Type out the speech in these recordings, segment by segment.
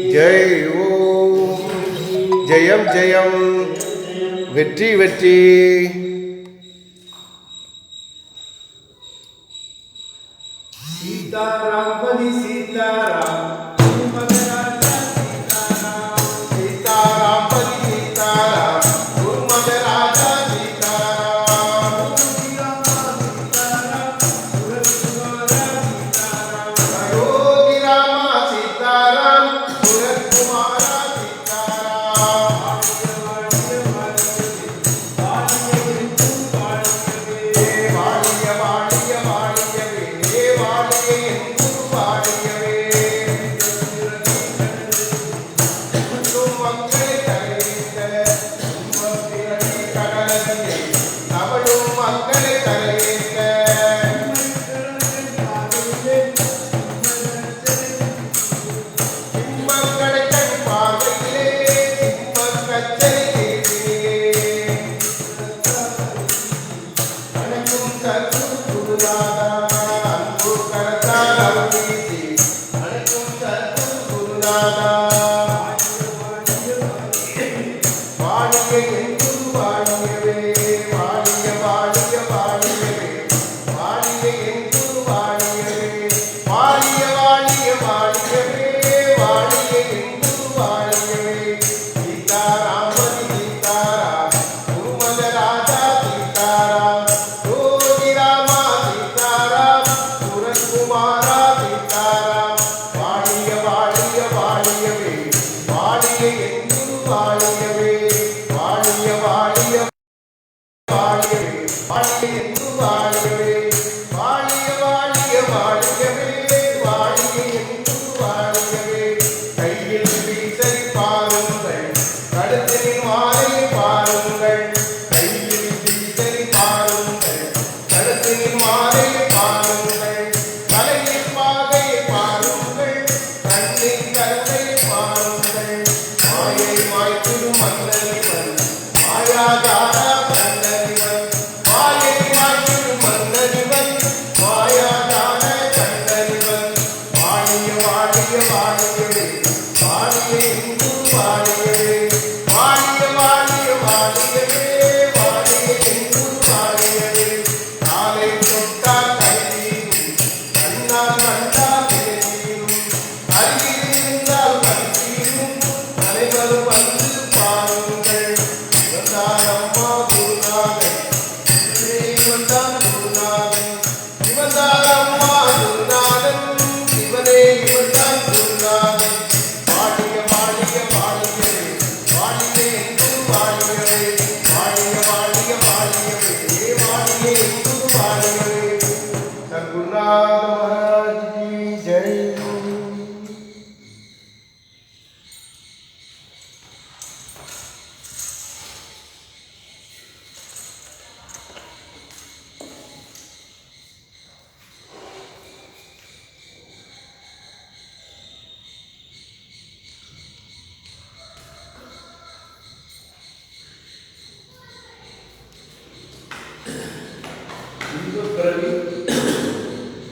जय ओम जयम जयम வெற்றி வெற்றி सीताराम बलि सीताराम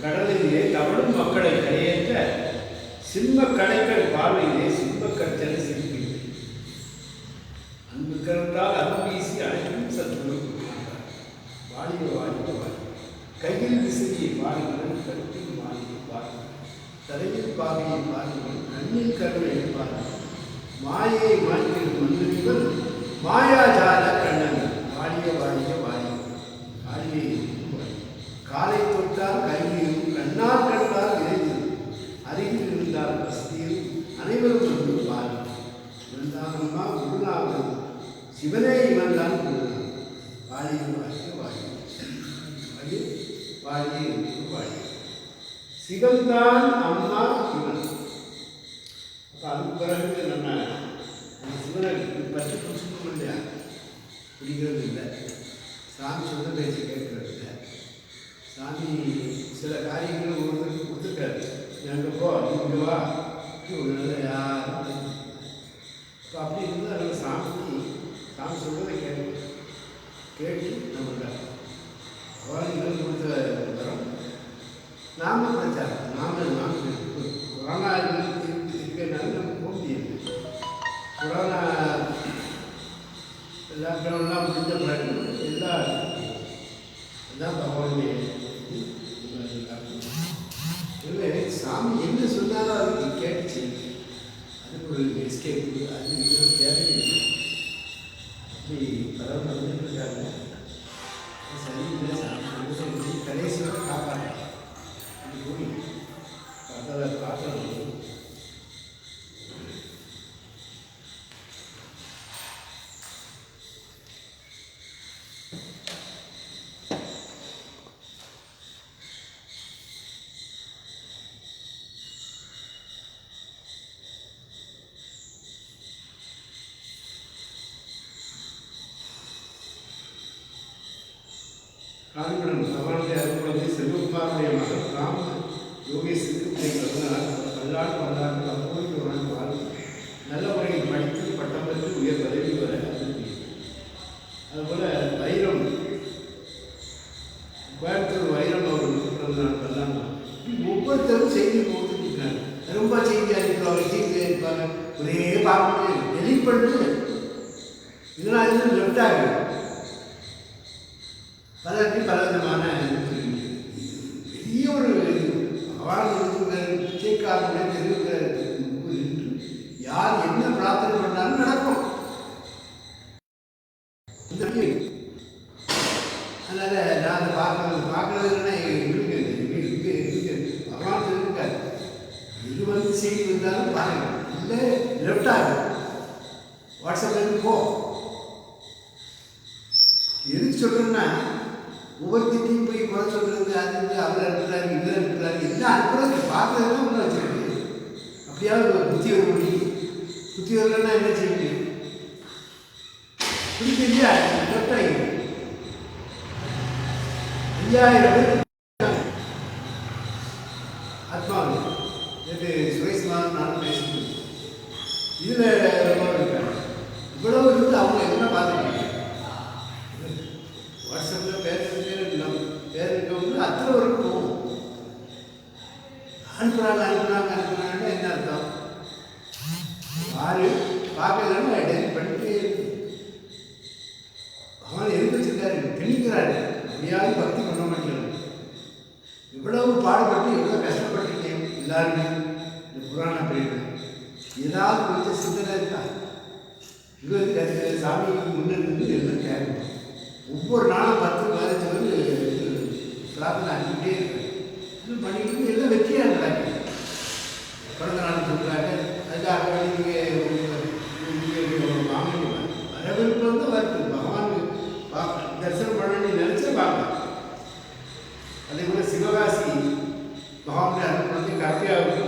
கடலிலே தவழும் மக்களை கரையேற்ற சிம்ம கடைகள் பார்வையிலே சிம்ம கற்றலை சிரிப்பில்லை அன்பு கருத்தால் அன்பு வீசி கையில் விசிறியை பாருங்கள், கட்டில் மாலையை பாருங்கள், தலையில் பாகையை பாருங்கள், கண்ணில் கருணையை பாருங்கள், மாயை மாய்க்கில் மந்திரிகள் மாயாஜால கண்ணன் வாழிய வாழிய வாழிய வாழியை காலை தொட்டால் கையிலும் கண்ணால் கண்டால் இறைஞ்சிடும் அருகில் இருந்தால் வசதியில் அனைவரும் வந்து பாருங்கள். இருந்தாங்கம்மா குருநாதன் சிவனே இவன் தான் குருநாதன். வாழிய வாழிய வாழிய வாழிய வாழிய வாழிய சிவன்தான் அம்மா இவன். அப்போ அதுக்கு பிறகு நம்ம அந்த சிவனை பற்றி புரிச்சுக்க இல்லையா, பிடிக்கிறது இல்லை. சாமி சொன்ன பேச்சு கேட்கறது இல்லை. சாமி சில காரியங்கள் ஒருத்தருக்கு கொடுத்துருக்காரு. அங்கே போ, இங்கே வா, நல்ல யார் இப்போ அப்படி இருந்தால் நம்ம சாமி சொல்கிறத கேட்டு நம்ம அவர்கள் கொடுத்த வரோம். நாம பிரச்சாரம் நாம கொரோனா இருக்கிறதுனால நம்ம போக முடியாது. கொரோனா லாக்டவுன்லாம் முடிஞ்ச பிறகு எல்லாம் பகவானுடைய இல்லை. சாமி என்ன சொன்னாலும் அதுக்கு கேட்டுச்சு. அதுக்கு ஒரு எஸ்கேப் அது இதெல்லாம் தேவையில்லை. அப்படி பலரும் வந்துட்டு இருக்காங்க. சரியில்லை, சாமி கடைசியோட காப்பாற்ற இது போய் அதை பார்க்கணும். காஞ்சிபுரம் பகவானுடைய அருள்குழந்தை செல்வகுமாருடைய மகன் ராம் யோகேஷுக்கு பல்லாண்டு அப்போது வாழ்ந்து நல்ல முறையில் படித்து பட்டம் பெற்று உயர் பதவி வர அனுப்பியது. அதுபோல் வைரம் கோயம்புத்தூர் வைரம் அவர் பிறந்தநாள் பல்லாண்டு ஒவ்வொருத்தரும் செய்தி கொடுத்துட்டு இருக்காங்க. ரொம்ப செய்தி அனுப்புவாங்க, செய்தி அனுப்பாங்க, ஒரே பார்க்க டெலிட் பண்ணிட்டு இதெல்லாம் இது லெஃப்ட் ஆகும். பலருக்கு பல விதமான பெரிய ஒரு வாழ்க்கை பிச்சைக்காரனுடைய தெருவுக்கு யார் என்ன பிரார்த்தனை பண்ணாலும் நடக்கும். அதனால நான் அதை பார்க்கறதுன்னா இருக்கு பகவான் இருக்காரு. இது வந்து செய்தி வந்தாலும் பாருங்க, இல்லை லெஃப்ட் ஆகும். வாட்ஸ்அப்ல போ. எதுக்கு சொல்றேன்னா, ஒவ்வொருத்தையும் போய் குறை சொல்றது, அது அவர் இருக்கிறாரு, இவர் இருக்கிறாரு, எல்லாம் அனுப்புறது பார்க்கறதுலாம் ஒன்றும் வச்சிருக்கு. அப்படியாவது ஒரு புத்தி வர முடியும். புத்தி வரலன்னா என்ன செய்ய முடியும்? புரிஞ்சு இல்லையா? லெஃப்ட் ஆகிடும். 5000 ஆத்மாவில் நேற்று சுரேஷ்குமார் நானும் பேசிட்டு இதில் ரொம்ப இருக்காங்க. இவ்வளவு இருந்து அவங்க என்ன பார்த்துருக்காங்க. வாட்ஸ்அப்பில் பேசுறது நம்ம பேர் இருக்கவங்க அத்தனை வரைக்கும் போகும். அனுப்புகிறாங்க என்ன அர்த்தம்? யாரு பார்க்கலன்னு டெலிட் பண்ணிட்டே இருக்கு. அவன் எதுக்கு வச்சிருக்காரு? திணிக்கிறாரு. அப்படியாவது பக்தி பண்ண மாட்டேங்கிறாங்க. இவ்வளவு பாடுபட்டு எவ்வளோ கஷ்டப்பட்டிருக்கேன் எல்லாருமே. இந்த புராண பிரிவு ஏதாவது கொஞ்சம் சிந்தனை இருக்கா? இது சாமிக்கு முன்னிருந்து எல்லாம் கேட்கணும். ஒவ்வொரு நாளும் 10-15 பேர் பிரார்த்தனை அனுப்பிட்டே இருக்கேன். இன்னும் பண்ணிட்டு எல்லாம் வெற்றியாக இருந்தாங்க. பிறந்த நாள் சொல்கிறாங்க. அதுக்காக வாங்க வரவிருப்பம் வந்து வருது. பகவான் தரிசனம் பண்ண நினைச்சே பார்க்கலாம். அதே போல் சிவகாசி பகவானுடைய அனுப்பி கார்த்தியாவுக்கு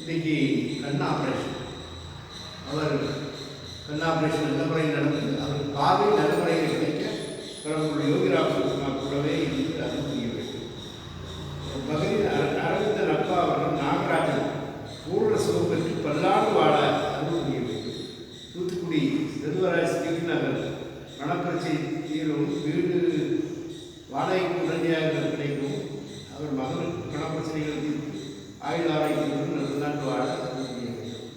இன்னைக்கு கண் ஆப்ரேஷன். அவர் கண் ஆப்ரேஷன் நல்ல முறையில் நடந்து அவருக்கு பார்வை நல்ல முறையில் கிடைக்க கடவுளுடைய யோகிராம கூடவே இருந்து அருள் புரிய வேண்டும். பகுதியில் அரவிந்தன் அப்பா அவர்கள் நாகராஜன் பூர்ண சுகம் பெற்று பல்லாண்டு வாழ அருள் புரிய வேண்டும். தூத்துக்குடி செல்வராஜ் ஸ்ரீநகர் பணப்பிரச்சனை தீரும், வீடு வாடகைக்கு உடனடியாக கிடைக்கும். அவர் மகனுக்கு பணப்பிரச்சனைகள் தீர்த்து ஆயுள் ஆரோக்கியத்துடன் நல்லாண்டு வாழ அருள் புரிய வேண்டும்.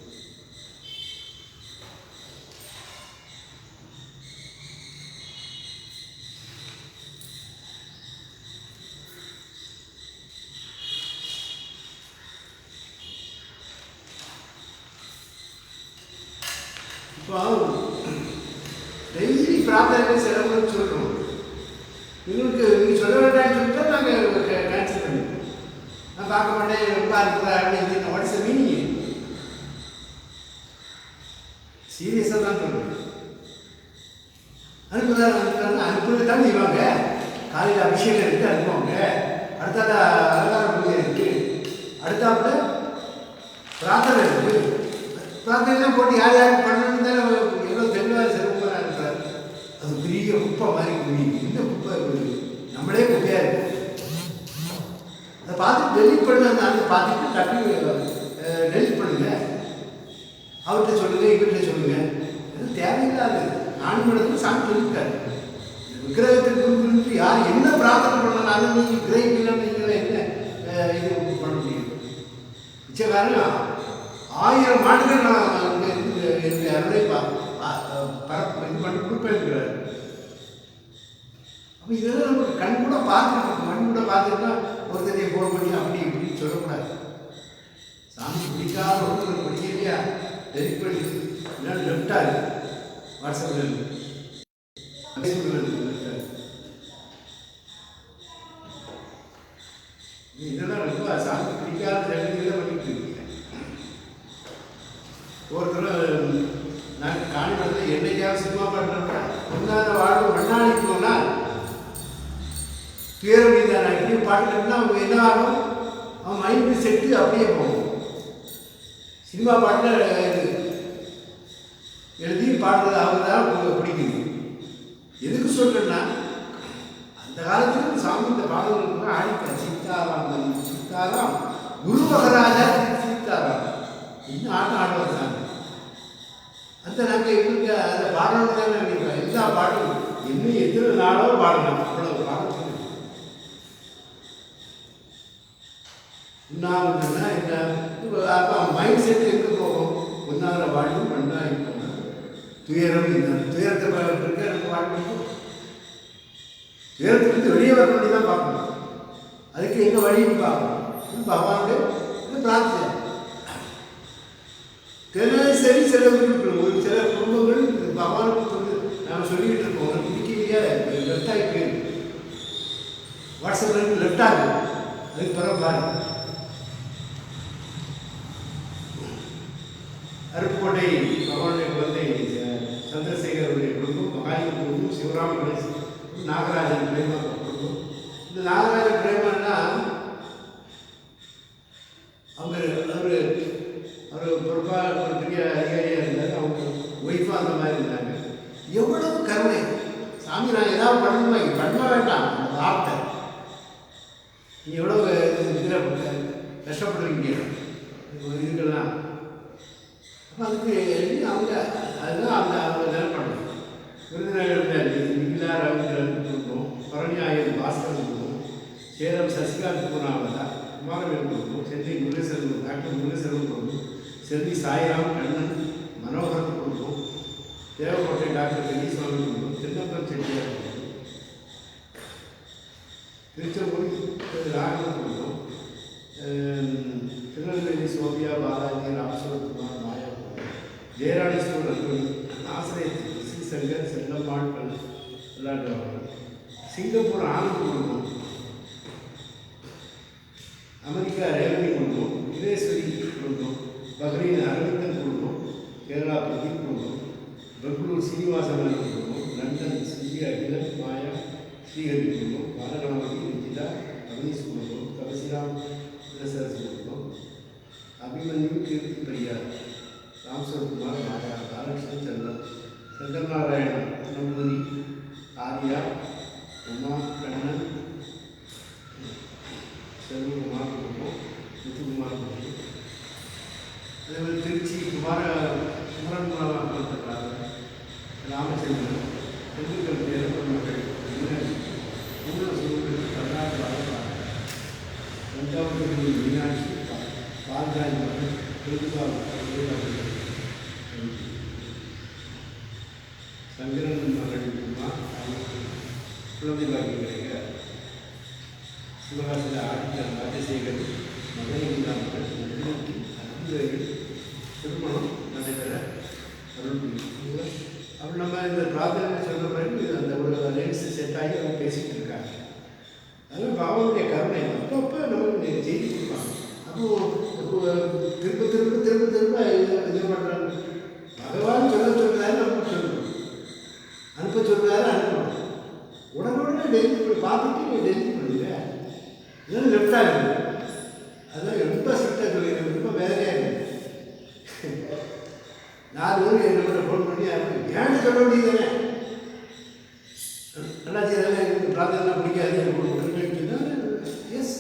இப்போ டெய்லி பிரார்த்தனை செலவுன்னு சொல்கிறோம். எங்களுக்கு நீங்கள் சொல்ல வேண்டாம்னு சொல்லிட்டு நாங்கள் கேன்சல் பண்ணிட்டோம். நான் பார்க்க மாட்டேன், ரொம்ப இருக்கிற அப்படின்னு வாட்ஸ் த மீனிங்? சீரியஸாக தான் சொல்கிறேன். அனுப்புறது தான் செய்வாங்க. காலையில் அபிஷேகம் இருக்குது அனுப்புவாங்க. அடுத்தால அலங்கார பூஜை இருக்குது. அடுத்தாப்புல பிரார்த்தனை இருக்குது. பிரார்த்தனை போட்டு யார் யாருக்கு பண்ணணும்னு தானே எவ்வளோ தெளிவாக சிறப்பாக இருக்கிறார். அது பெரிய குப்பை மாதிரி குடி. இந்த குப்பை நம்மளே குப்பையாக இருக்கு. அதை பார்த்து டெலிட் பண்ண அதை பார்த்துட்டு டக்கு டெலிட் பண்ணுங்க. அவர்கிட்ட சொல்லுங்கள், இவர்கிட்ட சொல்லுங்கள். அது தேவையில்லாது. நானும் இடத்துல சாமி சொல்லியிருக்காரு. விக்கிரகத்துக்கு குறித்து யார் என்ன பிரார்த்தனை பண்ணனாலும் நீங்கள் விக்கிரகம் இல்லைன்னு நீங்கள் என்ன இது பண்ண முடியும்? நிச்சயக்காரன் 1000 ஆண்டுகள் நான் என்னுடைய அருளை இது பண்ணி கொடுப்பேன்கிறார். அப்போ இதெல்லாம் நமக்கு கண் கூட பார்த்துருக்கோம். கண் கூட பார்த்துருக்கா ஒருத்தரையை போட முடியும் அப்படி இப்படின்னு சொல்லக்கூடாது. சாமி பிடிக்காத ஒருத்தர் பிடிக்கலையா டெலிட் பண்ணி இல்லைன்னா லெஃப்டாக வாட்ஸ்அப்பில் இதெல்லாம் ரொம்ப சாமி பிடிக்காத ஜனங்கள்லாம் பண்ணிட்டு இருக்கீங்க. ஒருத்தர் நாங்கள் காணிமடத்தில் என்னைக்காவது சினிமா பண்ணுறோம்னா ஒன்றாத வாழ்வு மண்ணாடி போனால் துயரம் மீதான இப்படி பாட்டுன்னா அவங்க என்ன ஆகும்? அவன் மைண்டு செட்டு அப்படியே போகும். சினிமா பாட்டில் எழுதி பாடுறது அவங்க தான் பிடிக்குது. எதுக்கு சொல்கிறேன்னா அந்த காலத்தில் சாமி இந்த பாடல்களுக்கு ஆடிக்க சீதாராம் சீதாராம் குரு மகராஜா சீதாராம் இன்னும் ஆட்டம் ஆடுவார் சாமி. அந்த நாங்கள் எங்களுக்கு அந்த பாடல் தான் நினைக்கிறோம். எல்லா பாட்டும் இன்னும் எத்தனை நாளோ பாடலாம். அவ்வளோ பாடல் உண்ணாமன்னா என்ன அப்போ மைண்ட் செட் எங்கே போகும்? ஒன்றாகிற வாழ்வும் பண்ணால் இப்போ துயரம் இந்த துயரத்தை இருக்க எனக்கு வாழ்க்கை துயரத்துக்கு வெளியே வர வேண்டி தான் பார்க்கணும். அதுக்கு எங்கள் வழின்னு பார்க்கணும். பகவானுடைய பிரார்த்தனை தினசரி செலவுகள் ஒரு சில குடும்பங்கள் பகவானுக்கு சொல்லி நாம் சொல்லிக்கிட்டு இருக்கோம். உங்களுக்கு பிடிக்கலையா லெஃப்ட் ஆகி போயிருக்கு. வாட்ஸ்அப்பில் லெஃப்ட் ஆகுது. அதுக்கு பிறகு பாருங்க. அருப்புக்கோட்டை பகவானுடைய குழந்தை சந்திரசேகரனுடைய குடும்பம், மகாலிங்க குடும்பம், சிவராம கணேசன், நாகராஜன் பிரேமா குடும்பம். இந்த நாகராஜன் பிரேமான்னா அவர் பொறுப்பாக ஒரு பெரிய அதிகாரியாக இருந்தார். அவங்க ஒய்ஃபாக அந்த மாதிரி இருந்தாங்க. எவ்வளவு கருணை! சாமி நான் ஏதாவது பண்ணணுமா? பண்ண வேண்டாம். அந்த வார்த்தை நீங்கள் எவ்வளோ இதில் கஷ்டப்படுவீங்க இதுக்கெல்லாம். அப்போ அதுக்கு அவங்க அதுதான் அவங்க என்ன பண்ணணும். விருதுநகர் நிகிலா ரவீந்திரன் குடும்பம், பரணியாயன் பாஸ்கர் குடும்பம், சேலம் சசிகாந்த் குணாவதா குமாரவேல் குடும்பம், சென்னை முருகேசன் டாக்டர் முருகேசன் குடும்பம், செல்வி சாய்ராம் கண்ணன் மனோகர் குடும்பம், தேவக்கோட்டை டாக்டர் பெரியசுவாமி குடும்பம், சின்னப்பன் செட்டியார் குடும்பம், திருச்செங்கோடு ராகவன் குடும்பம், திருநெல்வேலி சோபியா பாலாஜி ராமசுவரகுமார் மாயா குடும்பம், ஜெயராணேஸ்வர் அன்பணி ஆசிரியர் ஸ்ரீசங்கர் செல்லம்மாள் விளையாடுவார்கள், சிங்கப்பூர் ஆனந்த் குடும்பம், அமெரிக்கா ரேவதி குடும்பம், விதேஸ்வரி குடும்பம், பஹ்ரைன் அரவிந்தன் குடும்பம், கேரளா பிரதீப் குடும்பம், பெங்களூர் சீனிவாசன் குடும்பம், லண்டன் ஸ்ரீ அகிலன் மாயா ஸ்ரீஹரி குடும்பம், பாலகணபதி நிகிதா ரமேஷ் குடும்பம், கவசிராம் சரஸ் குடும்பம், அபிமன்யு கீர்த்தி பிரியா ராம்சரகுமார் மாயா பாலகிருஷ்ணன் சந்திரன் சங்கர்நாராயணன் நம்பூரி ஆர்யா உமா கண்ணன் செல்வகுமார் குடும்பம், முத்துக்குமார் குடும்பம், அதேமாதிரி திருச்சி குமரன் ராமச்சந்திரன் திண்டுக்கல் தேர்தல் மக்கள் சூழல் கர்நாடக தஞ்சாவூர் மீனாட்சி பால்ராஜ் மக்கள் சங்கரன் மகள் குழந்தை பாக்கி கிடைக்க சிவகாசியில் ஆடிட்டர் ராஜசேகர் மகன் இல்லாமல் திருமணம் நடைபெற மாதிரி இந்த பிரார்த்தனை சொல்ல பிறகு அந்த ஒரு லென்ஸ் செட் ஆகி அவங்க பேசிகிட்டு இருக்காங்க. அதனால் பாபாவுடைய கருணை அப்பப்போ நமக்கு செய்தி கொடுப்பாங்க. அப்போது திரும்ப திரும்ப திரும்ப திரும்ப இது பண்ணுறாங்க. பகவான் சொல்கிறாரு நமக்கு சொல்லணும், அனுப்ப சொல்கிறாரு அனுப்பணும். உடனே டெலிட் பண்ணி பார்த்துட்டு டெலிட் பண்ணுங்க. இதெல்லாம் லெஃப்டாக இருக்குது. அதெல்லாம் ரொம்ப ஸ்ட்ரிக்டாக சொல்லிடுறேன், ரொம்ப வேலையாக இருக்குது. 4 பேர் என்னோட ஃபோன் பண்ணி ஏன்னு சொல்ல வேண்டியது தானே, அண்ணாச்சி அதெல்லாம் எனக்கு பிரார்த்தனை பிடிக்காது எஸ்.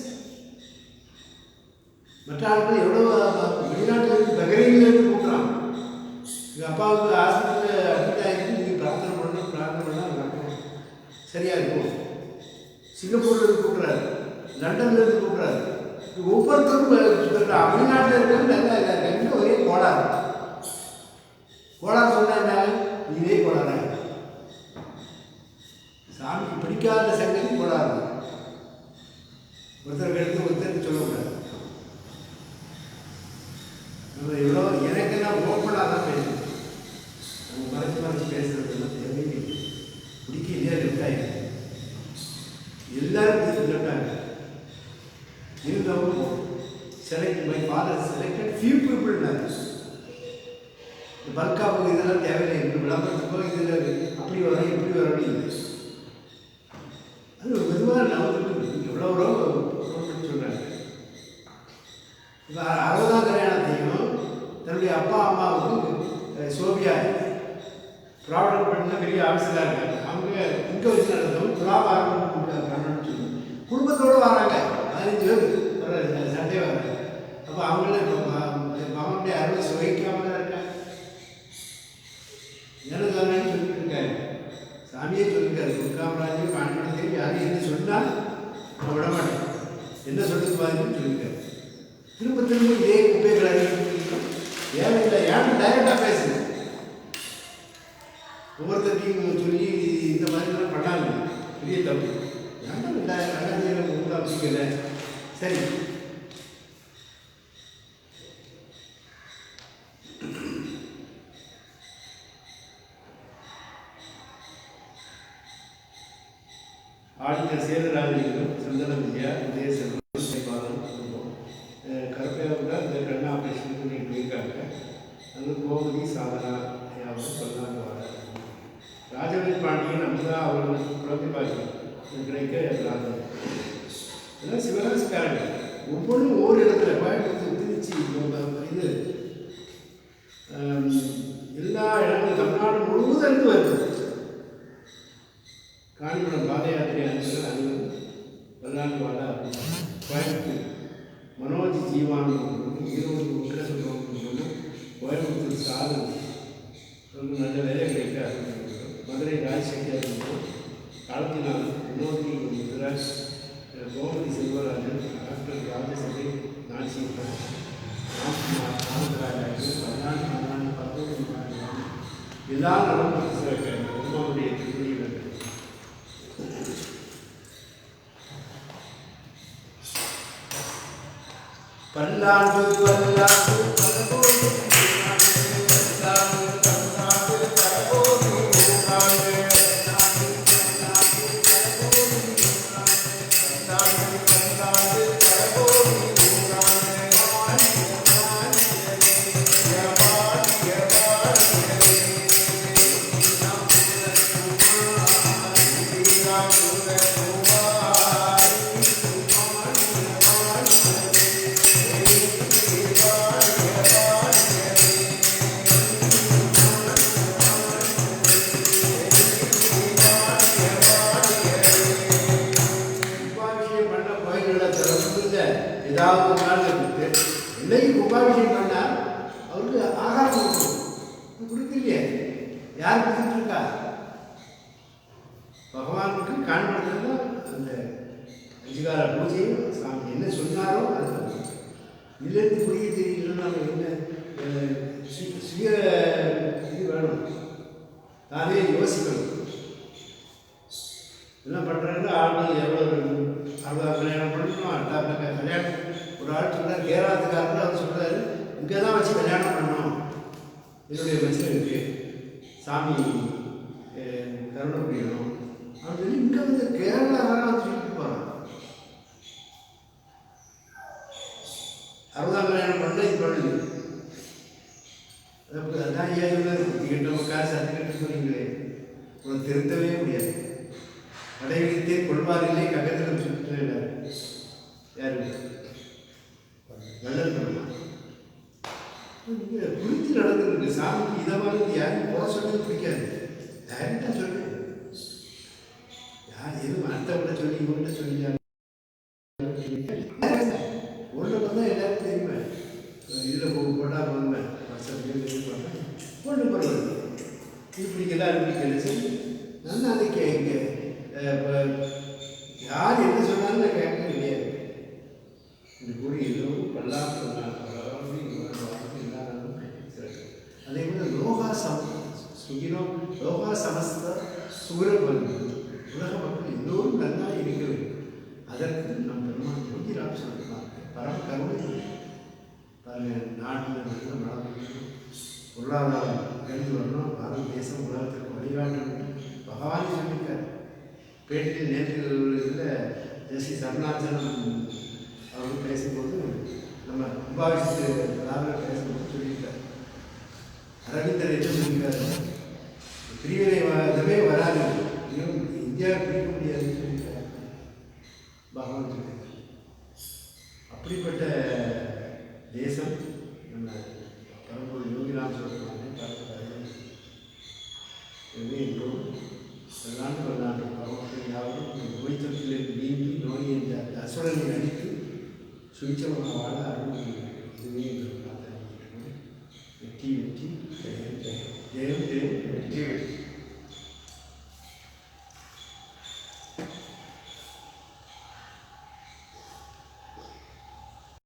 மற்ற ஆட்கள் எவ்வளோ வெளிநாட்டிலேருந்து பஹ்ரைன்லேருந்து கூப்பிட்றான். எங்கள் அப்பாவுக்கு ஹாஸ்பிட்டலில் அட்மிட் ஆகிட்டு நீங்கள் பிரார்த்தனை பண்ணால் நடக்கும், சரியாக இருக்கும். சிங்கப்பூர்லேருந்து கூப்பிட்றாரு, லண்டன்லேருந்து கூப்பிட்றாரு. ஒவ்வொருத்தரும் வெளிநாட்டில் இருக்கிறது நல்லா இல்லை, ஒரே கோளாறு. கோளாறு சொன்னா இதே கோளாறு. சாமிக்கு பிடிக்காத சங்கதி கோளாறு. ஒருத்தருக்கு எடுத்து ஒருத்தருக்கு சொல்லக்கூடாது. நம்ம எவ்வளோ எனக்கெல்லாம் ஓப்பனாக தான் பேசணும். நம்ம மறைச்சு பேசுறதுலாம் தேவையே பிடிக்க இல்லையா லெஃப்டாக எல்லாரும் லெஃப்டாக இருந்தவங்க select my father selected few people. பல்காக இதெல்லாம் தேவையில்லை, இப்படி விளம்பரத்துக்கோ இதில் அப்படி வரும் இப்படி வரணும் இல்லை. அது மெதுவாக நான் வந்துட்டு எவ்வளோ பண்ணி சொல்கிறாங்க. இப்போ 60ஆம் கல்யாணத்தையும் தன்னுடைய அப்பா அம்மாவுக்கு சோபியா ப்ராடக்ட் பண்ண பெரிய ஆஃபீஸராக இருக்காங்க. அவங்க இங்கே வச்சு நடந்தவங்க துலாபாரம் பண்ணணும்னு சொல்லி குடும்பத்தோடு வராங்க. 15 பேர் வர சண்டே வராங்க. அப்போ அவங்களே அவங்களுடைய அருமை சுவைக்காம தான் இருக்காங்க. எனக்கு அதனால சொல்லிட்டு இருக்காரு, சாமியே சொல்லியிருக்காரு, துர்காமராஜையும் காண்பனத்தையும் யாரும் என்ன சொன்னால் நான் விட மாட்டேன், என்ன சொல்லுது பாதின்னு சொல்லியிருக்காரு. திரும்ப திரும்ப இதே குப்பைகளை தேவையில்லை, ஏன் டைரக்டாக பேசுது. ஒவ்வொருத்தருக்கையும் சொல்லி இந்த மாதிரிலாம் பண்ணாங்க, பெரிய தப்பு. ஏன்டா கல்யாணம் உங்களுக்கு அப்படிங்கல. சரி, ஆடிட்டர் சேதுராஜலிங்கம், சந்தன வித்யா, உதய செல்வம், குடும்பம் கருப்பையாவில் இந்த கண் ஆப்ரேஷன் பண்ணிட்டு போயிருக்காங்க. அது கோமதி சாதனா யாவது சொல்லாங்க. ராஜவேல் பாண்டியன் அமுதா அவர்களுக்கு குழந்தை பாக்கியம் கிடைக்க பிரார்த்தனை. இதெல்லாம் சிவராசிக்காரங்க. ஒவ்வொன்றும் ஒவ்வொரு இடத்துல கோயம்புத்தூர், திருச்சி, இது எல்லா இடங்களும் தமிழ்நாடு முழுவதும் இருந்து வருது. காஞ்சிபுரம் பாத யாத்திரை அனுப்பிச்சு அனைவரும் வரலாற்று வாழ கோயம்புத்தூர் மனோஜ் ஜீவான் ஈரோடு உக்கரசுப்ரமணியம் கோயம்புத்தூர் சாது நல்ல வேலை கிடைக்க மதுரை ராஜசேகர் காலத்தினால் வினோதி முத்துராஜ் கோமதி செல்வராஜன் டாக்டர் ராஜசபை நாச்சியப்பன் ராம்குமார் ஆனந்தராஜன் பதினான்கு 19 எல்லா நலமும் உமாவுடைய திருமணிகள் பல்லாண்டு பல்லாண்டு ஏதாவது ஒரு நாள் இருக்குது. என்னைக்கு கும்பாபிஷேகம் பண்ணால் அவருக்கு ஆகாரம் கொடுக்கணும், கொடுக்கலையே. யார் கொடுத்துட்டு இருக்கா? பகவானுக்கு காண்படுறது அந்த அஞ்சுகால பூஜையும் சாமி என்ன சொன்னாரோ அது இல்லைன்னு புரிய தெரியலன்னு நம்ம என்ன சுய இது வேணும், தானே யோசிக்கணும். என்ன பண்ணுறாங்க ஆண்கள் எவ்வளோ 60 கல்யாணம் பண்ணணும், 8 கல்யாணம். ஒரு ஆள் சொல்கிறார், கேரளத்துக்காரர் அவர் சொல்கிறாரு, இங்கே தான் வச்சு கல்யாணம் பண்ணணும், என்னுடைய பிரச்சனை இருக்குது, சாமி கருணை புரியணும் அப்படின்னு சொல்லி இங்கே வந்து கேரளா வர வந்து சொல்லிட்டு போகிறான். 60ஆம் கல்யாணம் பண்ண இது பண்ணுது. அதான் ஏன் சொல்லுகிட்ட காசு சர்டிஃபிகேட் சொன்னீங்களே உனக்கு திருத்தவே முடியாது. கடைபிடித்தே கொள்வாரிலே ககத்தில் சுற்று யாரு நல்லது பண்ணலாம். நீங்கள் புரிஞ்சு நடந்துருக்கு. சாமிக்கு இதை மாதிரி யாரும் போட சொன்னது பிடிக்காது. டைரெக்டாக சொல்லு. யார் எதுவும் அடுத்தவங்கிட்ட சொல்லி இவங்ககிட்ட சொல்லி ஒன்று தான் எல்லாரும் தெரியுமே. இதில் போட்டால் வாங்க ஒன்று பண்ணுறது இப்படிக்கெல்லாம் இப்படி சரி நான் அதை கேட்க யார் என்ன சொன்னாலும் நான் கேட்க கிடையாது. இந்த கூடி எல்லோரும் பல்லாம் சொன்னாங்க. அதே போல் லோகா சுகினம் லோகா சமஸ்த சூரபன் உலக மக்கள் எல்லோரும் நல்லா இருக்கிறது. அதற்கு நம் பெருமான் யோகிராம் சொல்லியிருக்காங்க. பரம கருணை நாட்டில் நல்ல நடந்து பொருளாதாரம் எழுந்து வரணும். பாரத தேசம் உலகத்திற்கு வழிகாட்டணும். பகவான் சொல்லியிருக்கார். பேட்டியில் நேற்று இதில் ஜெசி சரணாச்சலம் அவர்கள் பேசும்போது நம்ம கும்பாபிஷத்து அதாவது பேசும்போது சொல்லியிருக்கார். அரவிந்தர் என்ன சொல்லியிருக்காரு, பிரிவினை இதுவே வராது, இந்தியாவை பிரிக்க முடியாதுன்னு சொல்லியிருக்காரு பகவான் சொல்லியிருக்கார். அப்படிப்பட்ட தேசம் நம்ம பரம்பொருள் யோகிராம் சொல்லுவாங்க. எனவே எல்லோரும் பல்லாண்டு பல்லாண்டு பகவான் யாரும் நோய் தொற்றிலிருந்து நீங்கி நோய் என்ற அசுரனை அடித்து சுவிச்சமாக வாழ அருள் இதுவே எங்கள் பிரார்த்தனை. வெற்றி வெற்றி ஜெயம் ஜெயம் ஜெயம் வெற்றி வெற்றி.